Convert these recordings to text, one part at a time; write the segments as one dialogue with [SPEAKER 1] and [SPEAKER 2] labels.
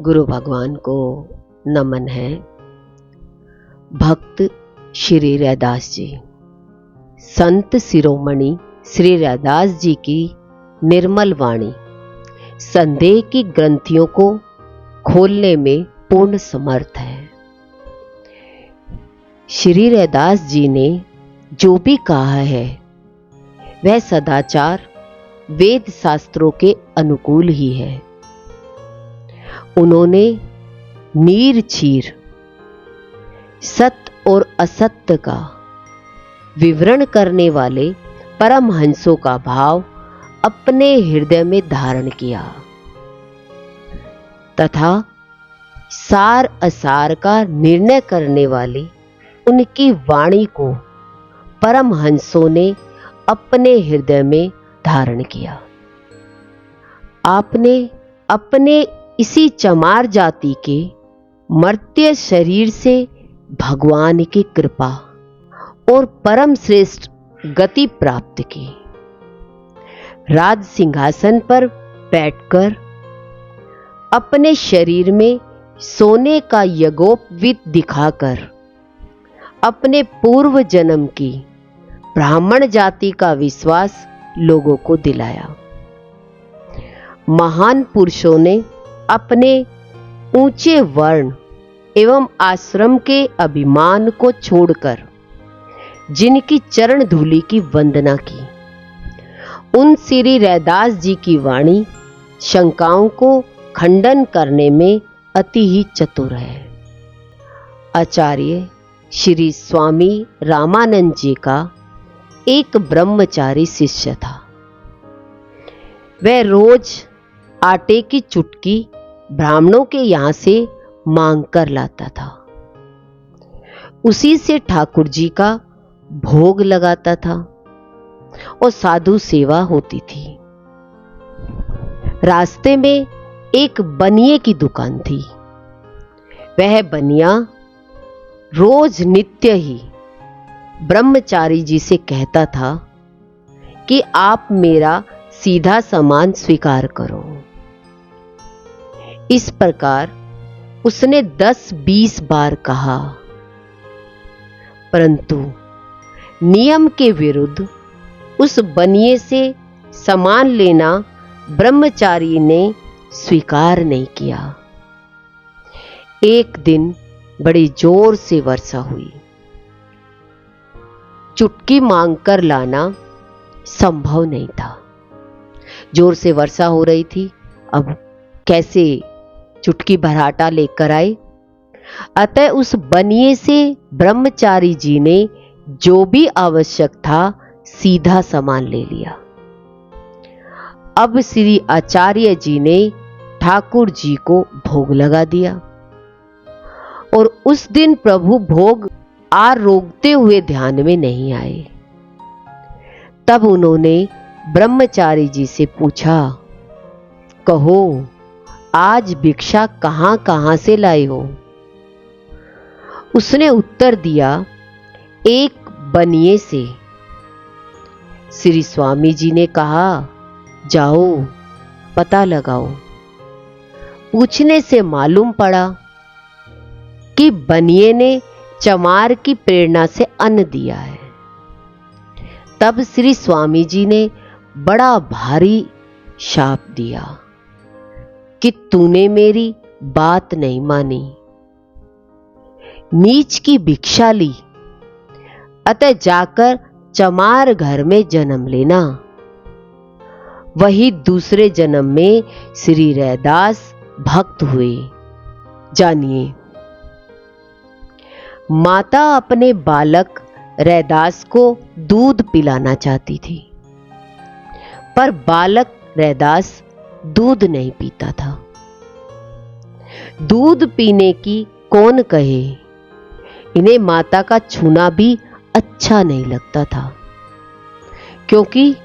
[SPEAKER 1] गुरु भगवान को नमन है। भक्त श्री रैदास जी, संत शिरोमणि श्री रैदास जी की निर्मल वाणी संदेह की ग्रंथियों को खोलने में पूर्ण समर्थ है। श्री रैदास जी ने जो भी कहा है वह सदाचार वेद शास्त्रों के अनुकूल ही है। उन्होंने नीर छीर सत्य और असत्य का विवरण करने वाले परमहंसों का भाव अपने हृदय में धारण किया तथा सार असार का निर्णय करने वाली उनकी वाणी को परमहंसों ने अपने हृदय में धारण किया। आपने अपने इसी चमार जाति के मर्त्य शरीर से भगवान की कृपा और परम श्रेष्ठ गति प्राप्त की। राज सिंहासन पर बैठकर अपने शरीर में सोने का यज्ञोपवीत दिखाकर अपने पूर्व जन्म की ब्राह्मण जाति का विश्वास लोगों को दिलाया। महान पुरुषों ने अपने ऊंचे वर्ण एवं आश्रम के अभिमान को छोड़कर जिनकी चरण धूलि की वंदना की, उन श्री रैदास जी की वाणी शंकाओं को खंडन करने में अति ही चतुर है। आचार्य श्री स्वामी रामानंद जी का एक ब्रह्मचारी शिष्य था। वह रोज आटे की चुटकी ब्राह्मणों के यहां से मांग कर लाता था। उसी से ठाकुर जी का भोग लगाता था और साधु सेवा होती थी। रास्ते में एक बनिए की दुकान थी। वह बनिया रोज नित्य ही ब्रह्मचारी जी से कहता था कि आप मेरा सीधा सामान स्वीकार करो। इस प्रकार उसने 10-20 बार कहा, परंतु नियम के विरुद्ध उस बनिए से सामान लेना ब्रह्मचारी ने स्वीकार नहीं किया। एक दिन बड़ी जोर से वर्षा हुई। चुटकी मांगकर लाना संभव नहीं था। जोर से वर्षा हो रही थी, अब कैसे चुटकी भराटा लेकर आए। अतः उस बनिए से ब्रह्मचारी जी ने जो भी आवश्यक था सीधा सामान ले लिया। अब श्री आचार्य जी ने ठाकुर जी को भोग लगा दिया और उस दिन प्रभु भोग रोकते हुए ध्यान में नहीं आए। तब उन्होंने ब्रह्मचारी जी से पूछा, कहो आज भिक्षा कहां कहां से लाए हो? उसने उत्तर दिया, एक बनिए से। श्री स्वामी जी ने कहा, जाओ पता लगाओ। पूछने से मालूम पड़ा कि बनिए ने चमार की प्रेरणा से अन्न दिया है। तब श्री स्वामी जी ने बड़ा भारी शाप दिया कि तूने मेरी बात नहीं मानी, नीच की भिक्षा ली, अतः जाकर चमार घर में जन्म लेना। वही दूसरे जन्म में श्री रैदास भक्त हुए। जानिए, माता अपने बालक रैदास को दूध पिलाना चाहती थी, पर बालक रैदास दूध नहीं पीता था। दूध पीने की कौन कहे, इन्हें माता का छूना भी अच्छा नहीं लगता था, क्योंकि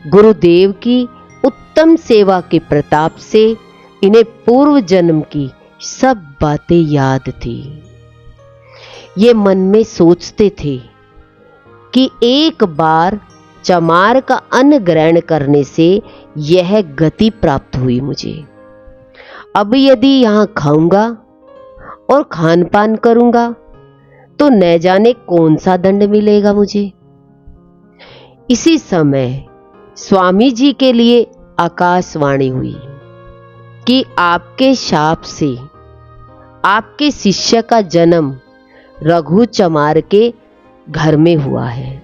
[SPEAKER 1] गुरुदेव की उत्तम सेवा के प्रताप से इन्हें पूर्व जन्म की सब बातें याद थी। ये मन में सोचते थे कि एक बार चमार का अन्न ग्रहण करने से यह गति प्राप्त हुई मुझे, अब यदि यहां खाऊंगा और खान पान करूंगा तो न जाने कौन सा दंड मिलेगा मुझे। इसी समय स्वामी जी के लिए आकाशवाणी हुई कि आपके शाप से आपके शिष्य का जन्म रघु चमार के घर में हुआ है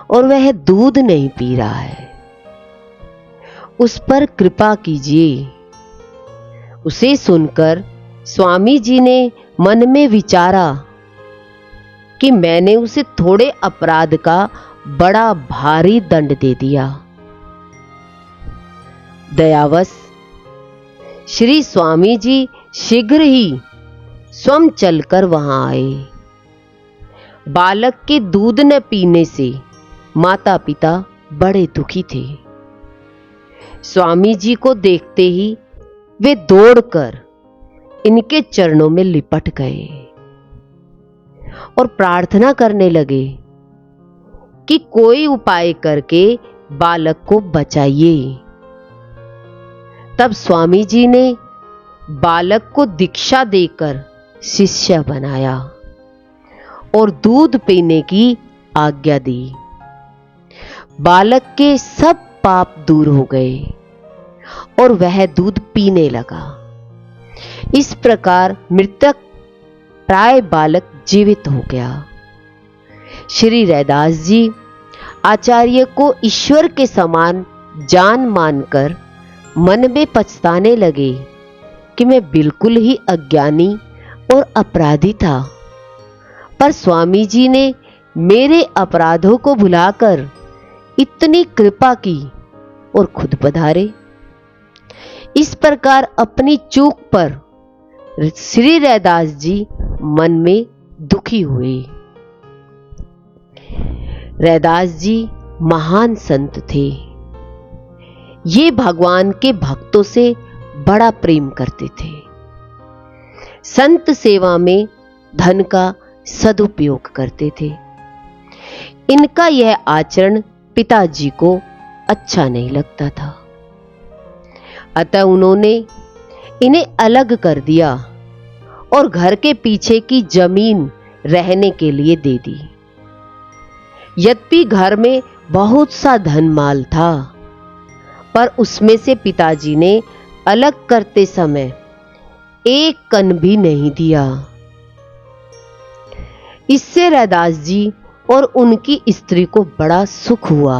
[SPEAKER 1] और वह दूध नहीं पी रहा है, उस पर कृपा कीजिए। उसे सुनकर स्वामी जी ने मन में विचारा कि मैंने उसे थोड़े अपराध का बड़ा भारी दंड दे दिया। दयावश श्री स्वामी जी शीघ्र ही स्वयं चलकर वहां आए। बालक के दूध न पीने से माता पिता बड़े दुखी थे। स्वामी जी को देखते ही वे दौड़कर इनके चरणों में लिपट गए और प्रार्थना करने लगे कि कोई उपाय करके बालक को बचाइए। तब स्वामी जी ने बालक को दीक्षा देकर शिष्य बनाया और दूध पीने की आज्ञा दी। बालक के सब पाप दूर हो गए और वह दूध पीने लगा। इस प्रकार मृतक प्राय बालक जीवित हो गया। श्री रैदास जी आचार्य को ईश्वर के समान जान मानकर मन में पछताने लगे कि मैं बिल्कुल ही अज्ञानी और अपराधी था, पर स्वामी जी ने मेरे अपराधों को भुलाकर इतनी कृपा की और खुद पधारे। इस प्रकार अपनी चूक पर श्री रैदास जी मन में दुखी हुए। रैदास जी महान संत थे। ये भगवान के भक्तों से बड़ा प्रेम करते थे। संत सेवा में धन का सदुपयोग करते थे। इनका यह आचरण पिताजी को अच्छा नहीं लगता था, अतः उन्होंने इन्हें अलग कर दिया और घर के पीछे की जमीन रहने के लिए दे दी। यद्यपि घर में बहुत सा धन माल था, पर उसमें से पिताजी ने अलग करते समय एक कण भी नहीं दिया। इससे रैदास जी और उनकी स्त्री को बड़ा सुख हुआ,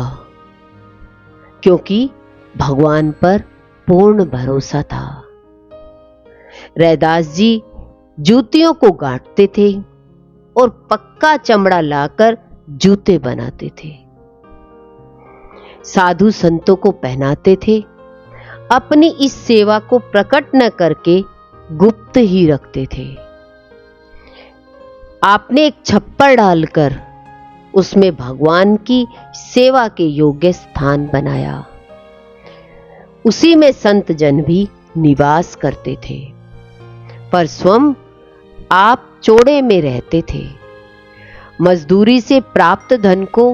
[SPEAKER 1] क्योंकि भगवान पर पूर्ण भरोसा था। रैदास जी जूतियों को गांठते थे और पक्का चमड़ा लाकर जूते बनाते थे। साधु संतों को पहनाते थे। अपनी इस सेवा को प्रकट न करके गुप्त ही रखते थे। आपने एक छप्पर डालकर उसमें भगवान की सेवा के योग्य स्थान बनाया। उसी में संत जन भी निवास करते थे, पर स्वयं आप चोड़े में रहते थे। मजदूरी से प्राप्त धन को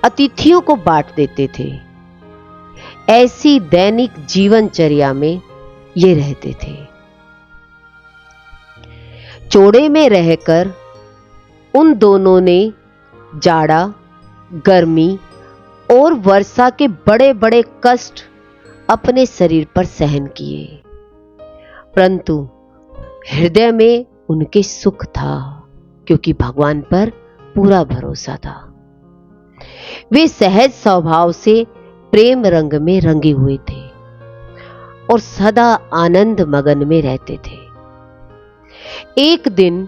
[SPEAKER 1] अतिथियों को बांट देते थे। ऐसी दैनिक जीवनचर्या में ये रहते थे। चोड़े में रहकर उन दोनों ने जाड़ा, गर्मी और वर्षा के बड़े बड़े कष्ट अपने शरीर पर सहन किए, परंतु हृदय में उनके सुख था, क्योंकि भगवान पर पूरा भरोसा था। वे सहज स्वभाव से प्रेम रंग में रंगे हुए थे और सदा आनंद मगन में रहते थे। एक दिन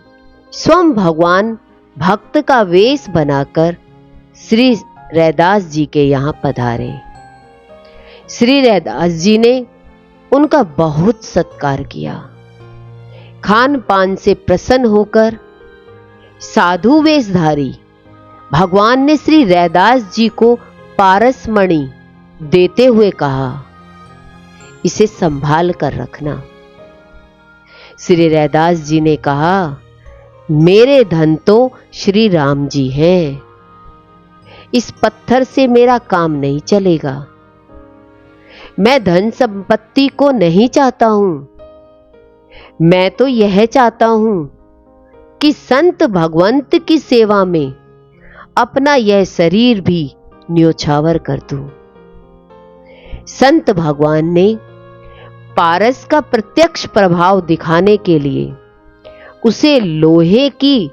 [SPEAKER 1] स्वयं भगवान भक्त का वेश बनाकर श्री रैदास जी के यहां पधारे। श्री रैदास जी ने उनका बहुत सत्कार किया। खान पान से प्रसन्न होकर साधु वेशधारी भगवान ने श्री रैदास जी को पारस मणि देते हुए कहा, इसे संभाल कर रखना। श्री रैदास जी ने कहा, मेरे धन तो श्री राम जी हैं, इस पत्थर से मेरा काम नहीं चलेगा। मैं धन संपत्ति को नहीं चाहता हूं, मैं तो यह चाहता हूं कि संत भगवंत की सेवा में अपना यह शरीर भी न्योछावर कर दूं। संत भगवान ने पारस का प्रत्यक्ष प्रभाव दिखाने के लिए उसे लोहे की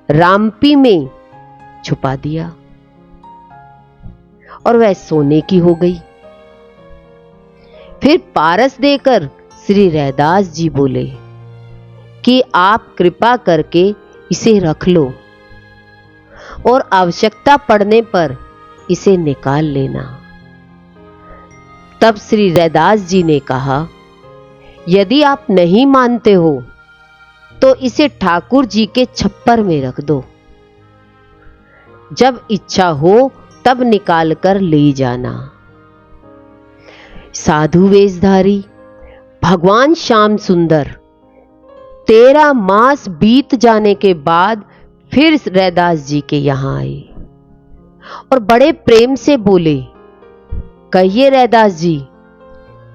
[SPEAKER 1] रामपी में छुपा दिया और वह सोने की हो गई। फिर पारस देकर श्री रैदास जी बोले कि आप कृपा करके इसे रख लो और आवश्यकता पड़ने पर इसे निकाल लेना। तब श्री रैदास जी ने कहा, यदि आप नहीं मानते हो तो इसे ठाकुर जी के छप्पर में रख दो, जब इच्छा हो तब निकाल कर ले जाना। साधु वेशधारी भगवान श्याम सुंदर 13 मास बीत जाने के बाद फिर रैदास जी के यहां आए और बड़े प्रेम से बोले, कहिए रैदास जी,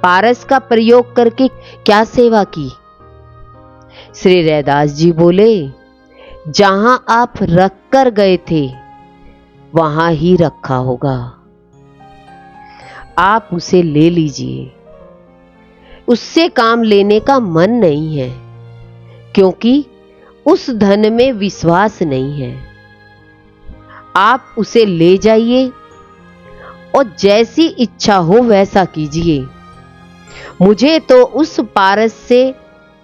[SPEAKER 1] पारस का प्रयोग करके क्या सेवा की? श्री रैदास जी बोले, जहां आप रख कर गए थे वहां ही रखा होगा, आप उसे ले लीजिए। उससे काम लेने का मन नहीं है, क्योंकि उस धन में विश्वास नहीं है। आप उसे ले जाइए और जैसी इच्छा हो वैसा कीजिए। मुझे तो उस पारस से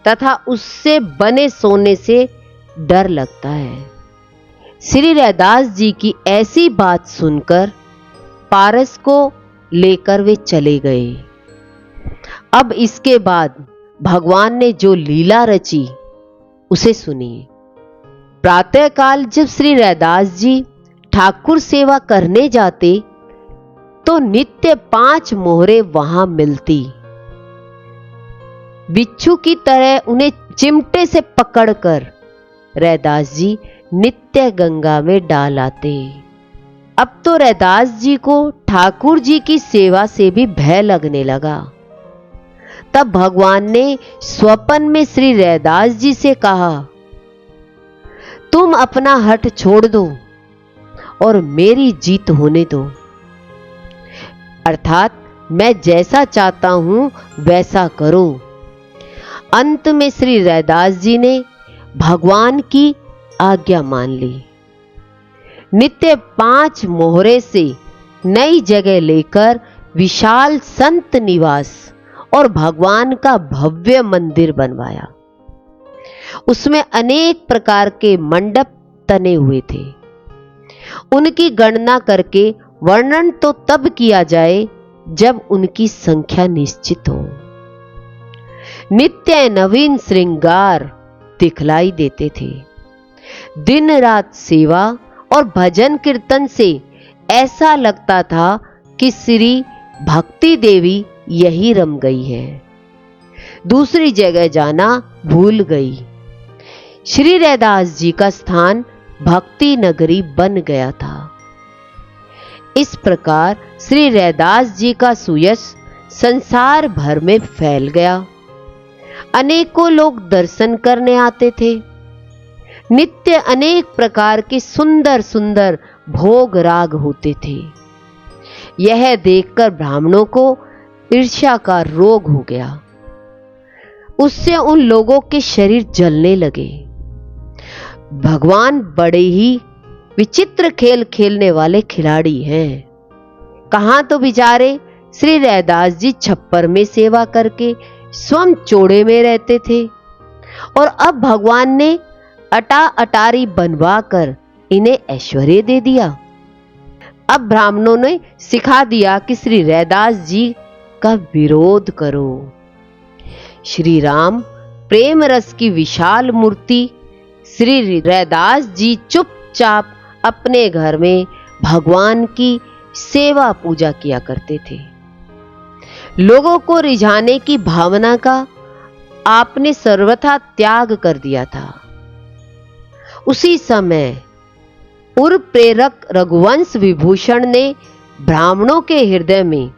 [SPEAKER 1] तथा उससे बने सोने से डर लगता है। श्री रैदास जी की ऐसी बात सुनकर पारस को लेकर वे चले गए। अब इसके बाद भगवान ने जो लीला रची उसे सुनिए। प्रातःकाल जब श्री रैदास जी ठाकुर सेवा करने जाते तो नित्य 5 मोहरे वहां मिलती। बिच्छू की तरह उन्हें चिमटे से पकड़कर रैदास जी नित्य गंगा में डाल आते। अब तो रैदास जी को ठाकुर जी की सेवा से भी भय लगने लगा। तब भगवान ने स्वप्न में श्री रैदास जी से कहा, तुम अपना हठ छोड़ दो और मेरी जीत होने दो, अर्थात मैं जैसा चाहता हूं वैसा करो। अंत में श्री रैदास जी ने भगवान की आज्ञा मान ली। नित्य 5 मोहरे से नई जगह लेकर विशाल संत निवास और भगवान का भव्य मंदिर बनवाया। उसमें अनेक प्रकार के मंडप तने हुए थे। उनकी गणना करके वर्णन तो तब किया जाए जब उनकी संख्या निश्चित हो। नित्य नवीन श्रृंगार दिखलाई देते थे। दिन रात सेवा और भजन कीर्तन से ऐसा लगता था कि श्री भक्ति देवी यही रम गई है, दूसरी जगह जाना भूल गई। श्री रैदास जी का स्थान भक्ति नगरी बन गया था। इस प्रकार श्री रैदास जी का सुयश संसार भर में फैल गया। अनेकों लोग दर्शन करने आते थे। नित्य अनेक प्रकार के सुंदर सुंदर भोग राग होते थे। यह देखकर ब्राह्मणों को ईर्ष्या का रोग हो गया। उससे उन लोगों के शरीर जलने लगे। भगवान बड़े ही विचित्र खेल खेलने वाले खिलाड़ी हैं। कहां तो बेचारे श्री रैदास जी छप्पर में सेवा करके स्वयं चोड़े में रहते थे, और अब भगवान ने अटारी बनवा कर इन्हें ऐश्वर्य दे दिया। अब ब्राह्मणों ने सिखा दिया कि श्री रैदास जी का विरोध करो। श्री राम प्रेम रस की विशाल मूर्ति श्री रैदास जी चुपचाप अपने घर में भगवान की सेवा पूजा किया करते थे। लोगों को रिझाने की भावना का आपने सर्वथा त्याग कर दिया था। उसी समय उर प्रेरक रघुवंश विभूषण ने ब्राह्मणों के हृदय में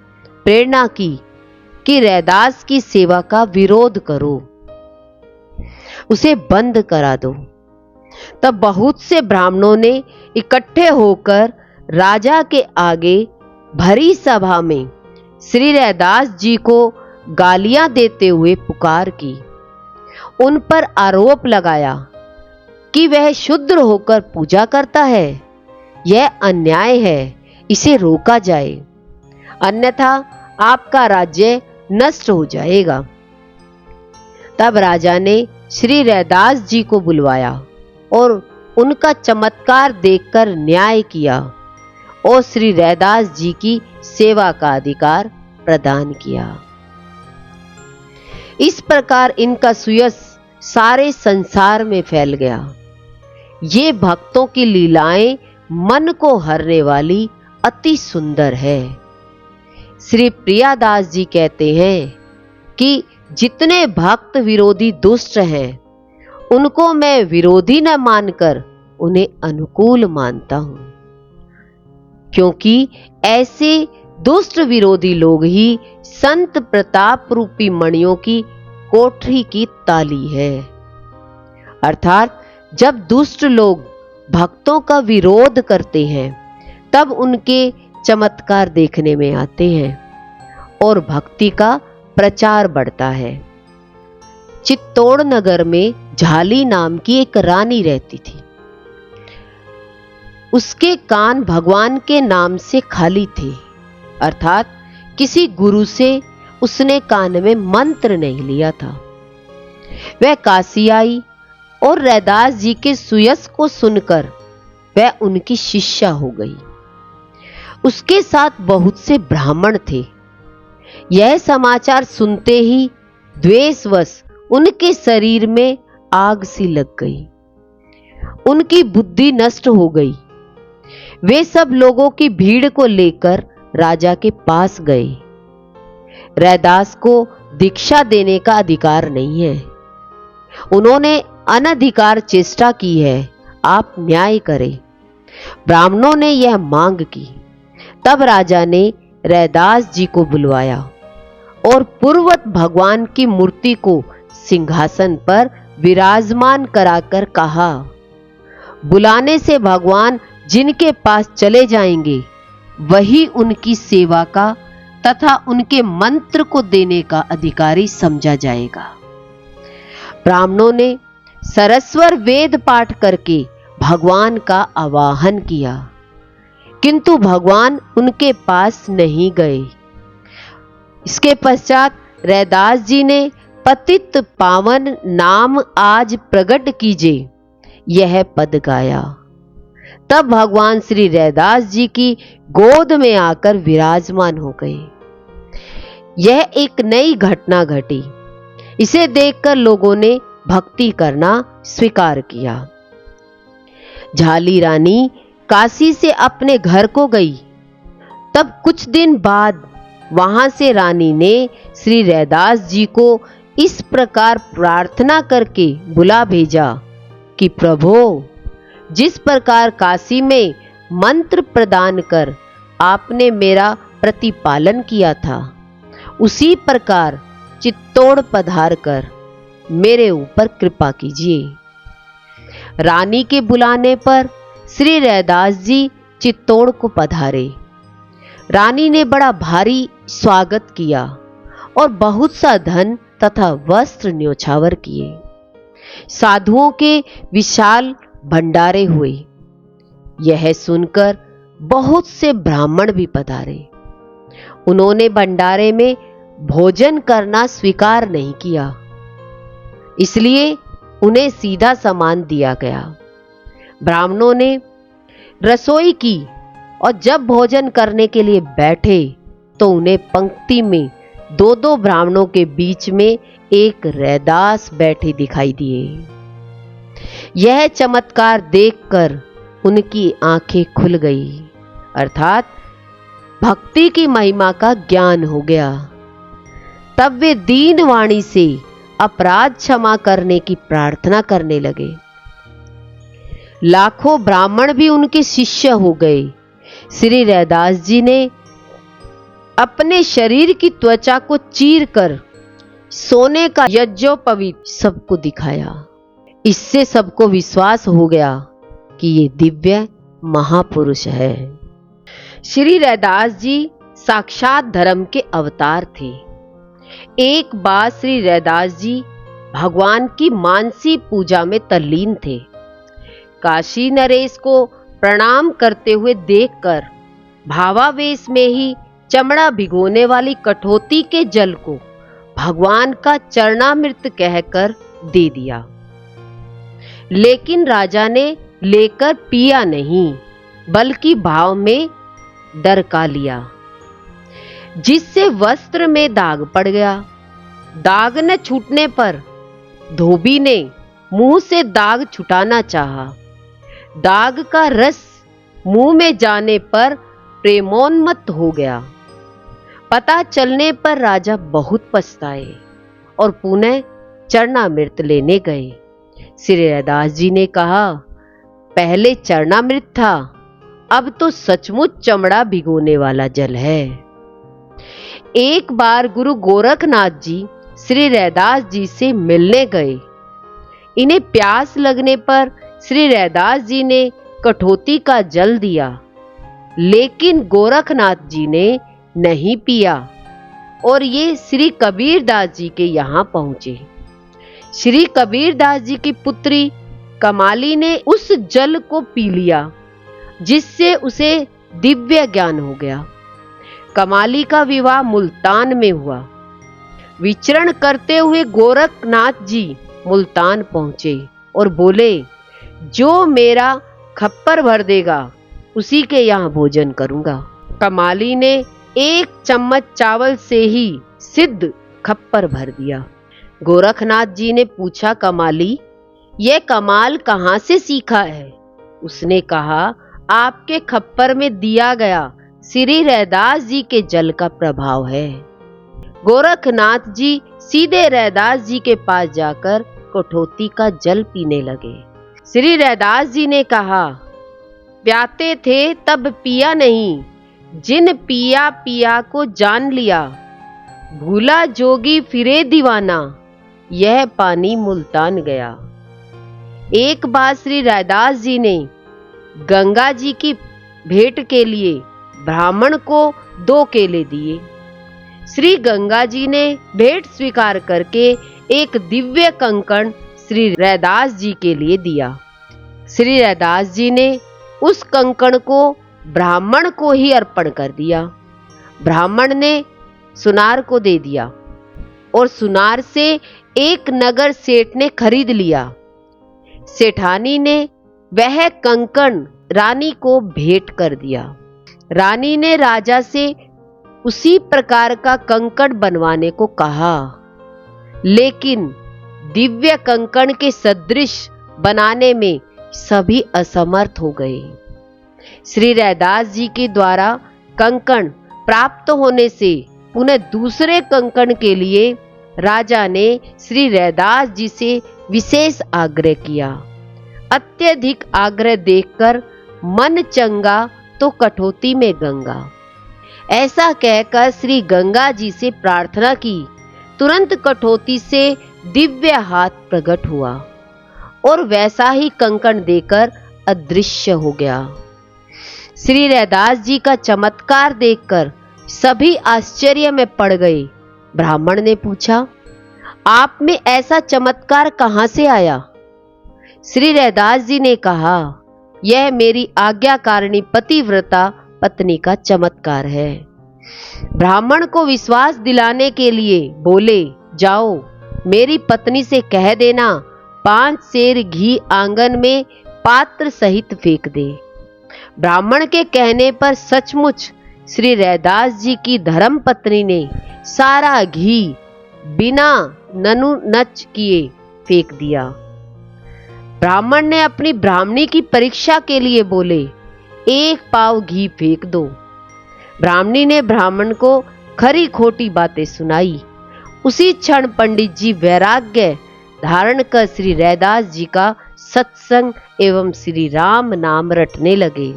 [SPEAKER 1] प्रेरणा की कि रैदास की सेवा का विरोध करो, उसे बंद करा दो। तब बहुत से ब्राह्मणों ने इकट्ठे होकर राजा के आगे भरी सभा में श्री रैदास जी को गालियां देते हुए पुकार की। उन पर आरोप लगाया कि वह शूद्र होकर पूजा करता है, यह अन्याय है, इसे रोका जाए, अन्यथा आपका राज्य नष्ट हो जाएगा। तब राजा ने श्री रैदास जी को बुलवाया और उनका चमत्कार देखकर न्याय किया और श्री रैदास जी की सेवा का अधिकार प्रदान किया। इस प्रकार इनका सुयश सारे संसार में फैल गया। ये भक्तों की लीलाएं मन को हरने वाली अति सुंदर है। श्री प्रियादास जी कहते हैं कि जितने भक्त विरोधी दुष्ट हैं, उनको मैं विरोधी न मानकर उन्हें अनुकूल मानता हूं, क्योंकि ऐसे दुष्ट विरोधी लोग ही संत प्रताप रूपी मणियों की कोठरी की ताली है। अर्थात जब दुष्ट लोग भक्तों का विरोध करते हैं, तब उनके चमत्कार देखने में आते हैं और भक्ति का प्रचार बढ़ता है। चित्तौड़ नगर में झाली नाम की एक रानी रहती थी। उसके कान भगवान के नाम से खाली थे, अर्थात किसी गुरु से उसने कान में मंत्र नहीं लिया था। वह काशी आई और रैदास जी के सुयश को सुनकर वह उनकी शिष्या हो गई। उसके साथ बहुत से ब्राह्मण थे। यह समाचार सुनते ही द्वेषवश उनके शरीर में आग सी लग गई। उनकी बुद्धि नष्ट हो गई। वे सब लोगों की भीड़ को लेकर राजा के पास गए। रैदास को दीक्षा देने का अधिकार नहीं है, उन्होंने अनधिकार चेष्टा की है, आप न्याय करें। ब्राह्मणों ने यह मांग की। तब राजा ने रैदास जी को बुलवाया और पूर्ववत भगवान की मूर्ति को सिंहासन पर विराजमान कराकर कहा, बुलाने से भगवान जिनके पास चले जाएंगे, वही उनकी सेवा का तथा उनके मंत्र को देने का अधिकारी समझा जाएगा। ब्राह्मणों ने सरस्वर वेद पाठ करके भगवान का आवाहन किया, किंतु भगवान उनके पास नहीं गए। इसके पश्चात रैदास जी ने पतित पावन नाम आज प्रकट कीजिए यह पद गाया। तब भगवान श्री रैदास जी की गोद में आकर विराजमान हो गए। यह एक नई घटना घटी। इसे देखकर लोगों ने भक्ति करना स्वीकार किया। झाली रानी काशी से अपने घर को गई। तब कुछ दिन बाद वहां से रानी ने श्री रैदास जी को इस प्रकार प्रार्थना करके बुला भेजा कि प्रभो, जिस प्रकार काशी में मंत्र प्रदान कर आपने मेरा प्रतिपालन किया था, उसी प्रकार चित्तौड़ पधार कर मेरे ऊपर कृपा कीजिए। रानी के बुलाने पर श्री रैदास जी चित्तौड़ को पधारे। रानी ने बड़ा भारी स्वागत किया और बहुत सा धन तथा वस्त्र न्योछावर किए। साधुओं के विशाल भंडारे हुए। यह सुनकर बहुत से ब्राह्मण भी पधारे। उन्होंने भंडारे में भोजन करना स्वीकार नहीं किया, इसलिए उन्हें सीधा सामान दिया गया। ब्राह्मणों ने रसोई की और जब भोजन करने के लिए बैठे तो उन्हें पंक्ति में दो दो ब्राह्मणों के बीच में एक रैदास बैठे दिखाई दिए। यह चमत्कार देखकर उनकी आंखें खुल गई, अर्थात भक्ति की महिमा का ज्ञान हो गया। तब वे दीन वाणी से अपराध क्षमा करने की प्रार्थना करने लगे। लाखों ब्राह्मण भी उनके शिष्य हो गए। श्री रैदास जी ने अपने शरीर की त्वचा को चीर कर सोने का यज्ञोपवीत सबको दिखाया। इससे सबको विश्वास हो गया कि ये दिव्य महापुरुष है। श्री रैदास जी साक्षात धर्म के अवतार थे। एक बार श्री रैदास जी भगवान की मानसी पूजा में तल्लीन थे। काशी नरेश को प्रणाम करते हुए देखकर भावावेश में ही चमड़ा भिगोने वाली कठौती के जल को भगवान का चरणामृत कहकर दे दिया। लेकिन राजा ने लेकर पिया नहीं, बल्कि भाव में डरका लिया, जिससे वस्त्र में दाग पड़ गया। दाग न छूटने पर धोबी ने मुंह से दाग छुटाना चाहा। दाग का रस मुंह में जाने पर प्रेमोन्मत्त हो गया। पता चलने पर राजा बहुत पछताए और पुनः चरणामृत लेने गए। श्री रैदास जी ने कहा, पहले चरणामृत था, अब तो सचमुच चमड़ा भिगोने वाला जल है। एक बार गुरु गोरखनाथ जी श्री रैदास जी से मिलने गए। इन्हें प्यास लगने पर श्री रैदास जी ने कठौती का जल दिया, लेकिन गोरखनाथ जी ने नहीं पिया और ये श्री कबीरदास जी के यहाँ पहुंचे। श्री कबीरदास जी की पुत्री कमाली ने उस जल को पी लिया, जिससे उसे दिव्य ज्ञान हो गया। कमाली का विवाह मुल्तान में हुआ। विचरण करते हुए गोरखनाथ जी मुल्तान पहुंचे और बोले, जो मेरा खप्पर भर देगा उसी के यहाँ भोजन करूंगा। कमाली ने एक चम्मच चावल से ही सिद्ध खप्पर भर दिया। गोरखनाथ जी ने पूछा, कमाली, यह कमाल कहाँ से सीखा है? उसने कहा, आपके खप्पर में दिया गया श्री रैदास जी के जल का प्रभाव है। गोरखनाथ जी सीधे रैदास जी के पास जाकर कठौती का जल पीने लगे। श्री रैदास जी ने कहा, प्याते थे तब पिया नहीं, जिन पिया पिया को जान लिया। भूला जोगी फिरे दीवाना, यह पानी मुल्तान गया। एक बार श्री रैदास जी ने गंगा जी की भेंट के लिए ब्राह्मण को 2 केले दिए। श्री गंगा जी ने भेंट स्वीकार करके एक दिव्य कंकण श्री रैदास जी के लिए दिया। श्री रैदास जी ने उस कंकण को ब्राह्मण को ही अर्पण कर दिया। ब्राह्मण ने सुनार को दे दिया और सुनार से एक नगर सेठ ने खरीद लिया। सेठानी ने वह कंकण रानी को भेंट कर दिया। रानी ने राजा से उसी प्रकार का कंकण बनवाने को कहा, लेकिन दिव्य कंकण के सदृश बनाने में सभी असमर्थ हो गए। श्री रैदास जी के द्वारा कंकण प्राप्त होने से पुनः दूसरे कंकण के लिए राजा ने श्री रैदास जी से विशेष आग्रह किया। अत्यधिक आग्रह देखकर मन चंगा तो कठौती में गंगा, ऐसा कहकर श्री गंगा जी से प्रार्थना की। तुरंत कठौती से दिव्य हाथ प्रकट हुआ और वैसा ही कंकण देकर अदृश्य हो गया। श्री रैदास जी का चमत्कार देखकर सभी आश्चर्य में पड़ गए। ब्राह्मण ने पूछा, आप में ऐसा चमत्कार कहां से आया? श्री रैदास जी ने कहा, यह मेरी आज्ञाकारिणी पतिव्रता पत्नी का चमत्कार है। ब्राह्मण को विश्वास दिलाने के लिए बोले, जाओ मेरी पत्नी से कह देना 5 सेर घी आंगन में पात्र सहित फेंक दे। ब्राह्मण के कहने पर सचमुच श्री रैदास जी की धर्म पत्नी ने सारा घी बिना ननु नच किए फेंक दिया। ब्राह्मण ने अपनी ब्राह्मणी की परीक्षा के लिए बोले, 1 पाव घी फेंक दो। ब्राह्मणी ने ब्राह्मण को खरी खोटी बातें सुनाई। उसी क्षण पंडित जी वैराग्य धारण कर श्री रैदास जी का सत्संग एवं श्री राम नाम रटने लगे।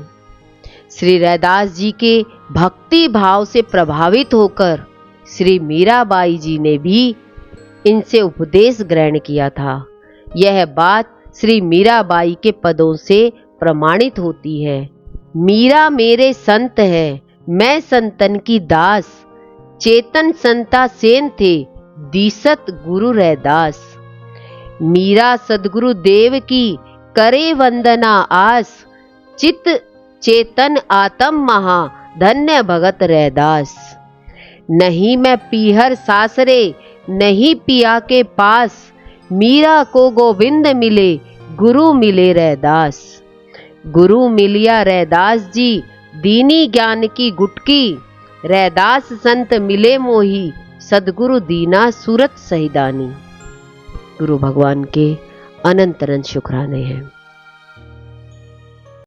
[SPEAKER 1] श्री रैदास जी के भक्ति भाव से प्रभावित होकर श्री मीराबाई जी ने भी इनसे उपदेश ग्रहण किया था। यह बात श्री मीराबाई के पदों से प्रमाणित होती है। मीरा मेरे संत है, मैं संतन की दास, चेतन संता सेन थे, दीसत गुरु रैदास। मीरा सदगुरु देव की करे वंदना आस, चित चेतन आत्म महा धन्य भगत रैदास। नहीं मैं पीहर सासरे, नहीं पिया के पास, मीरा को गोविंद मिले, गुरु मिले रैदास। गुरु मिलिया रैदास जी, दीनी ज्ञान की गुटकी, रैदास संत मिले मोही, सदगुरु दीना सूरत सहिदानी। गुरु भगवान के अनंत अनंत शुक्राने हैं।